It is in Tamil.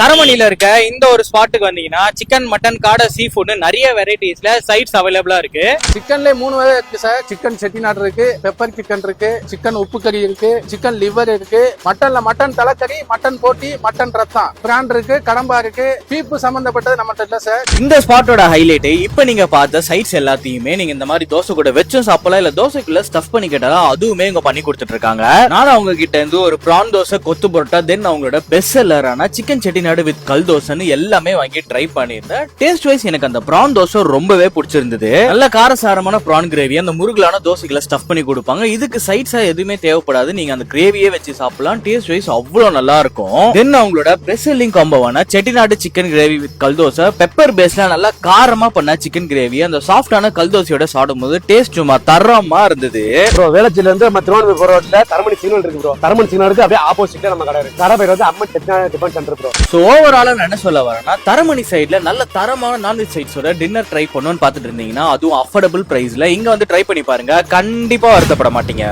தரமணியில இருக்க இந்த ஒரு ஸ்பாட்டுக்கு வந்தீங்கன்னா சிக்கன் மட்டன் காடை சீ ஃபுட் நிறைய வெரைட்டிஸ்ல சைட்ஸ் அவைலபிளா இருக்கு. சிக்கன்ல 3 வகை இருக்கு சார். சிக்கன் செட்டிநாடு இருக்கு, பெப்பர் சிக்கன் இருக்கு, சிக்கன் உப்பு கறி இருக்கு, சிக்கன் லிவர் இருக்கு, மட்டன்ல மட்டன் தலைக்கறி, மட்டன் போட்டி, மட்டன் ரத்தம், பிரான் இருக்கு, கடம்பா இருக்கு. பீப்பு சம்பந்தப்பட்டது நம்மகிட்ட இல்ல சார். இந்த ஸ்பாட்டோட ஹைலைட் இப்ப நீங்க பார்த்த சைட்ஸ் எல்லாத்தையுமே நீங்க இந்த மாதிரி தோசை கூட வச்சும் சாப்பிடலாம், இல்ல தோசைக்குள்ள ஸ்டஃப் பண்ணி கேட்டாலும் அதுவுமே இங்க பண்ணி கொடுத்துட்டு இருக்காங்க. நான் அவங்க கிட்ட இருந்து ஒரு பிரான் தோசை, கொத்து பரோட்டா, தென் அவங்களோட பெஸ்ட் செல்லரான சிக்கன் செட்டிநாடு வித் கல் தோசைன்னு எல்லாமே வாங்கி ட்ரை பண்ணிருந்தேன். டேஸ்ட் வைஸ் எனக்கு அந்த பிரான் தோசை ரொம்பவே பிடிச்சிருந்தது. நல்ல காரசாரமான பிரான் கிரேவி அந்த முருகலான தோசைகளை ஸ்டஃப் பண்ணி கொடுப்பாங்க. இதுக்கு சைட்ஸா எதுவுமே தேவைப்படாது, நீங்க அந்த கிரேவியே வச்சு சாப்பிடலாம். டேஸ்ட் வைஸ் அவ்வளவு நல்லா இருக்கும். தென் அவங்களோட பெஸ்ட் செல்லிங் காம்போவான Chettinad chicken gravy with kal dosa, pepper பேஸ்ல நல்லா காரமா பண்ண சிக்கன் கிரேவி அந்த சாஃப்டான கல் தோசையோட சாப்பிடும்போது டேஸ்ட் சும்மா தரமா இருந்தது. ப்ரோ வேளச்சேரியில இருந்து நம்ம திருவண்ணாமலை போற ரோட்ல தரமணி சிக்னல் இருக்கு ப்ரோ. தரமணி சிக்னலுக்கு அப்படியே ஆப்போசிட்ல நம்ம கடை இருக்கு. கடை பேர் வந்து Amman Chettinad tiffin centre bro. So ஓவராலா நான் என்ன சொல்ல வரேன்னா, தரமணி சைடுல நல்ல தரமான நான்வெஜ் சைட்ஸோட டின்னர் ட்ரை பண்ணணும்னு பாத்துட்டு இருந்தீங்கன்னா அதுவும் அஃபோர்டபுள் பிரைஸ்ல இங்க வந்து ட்ரை பண்ணி பாருங்க. கண்டிப்பா வருத்தப்பட மாட்டீங்க.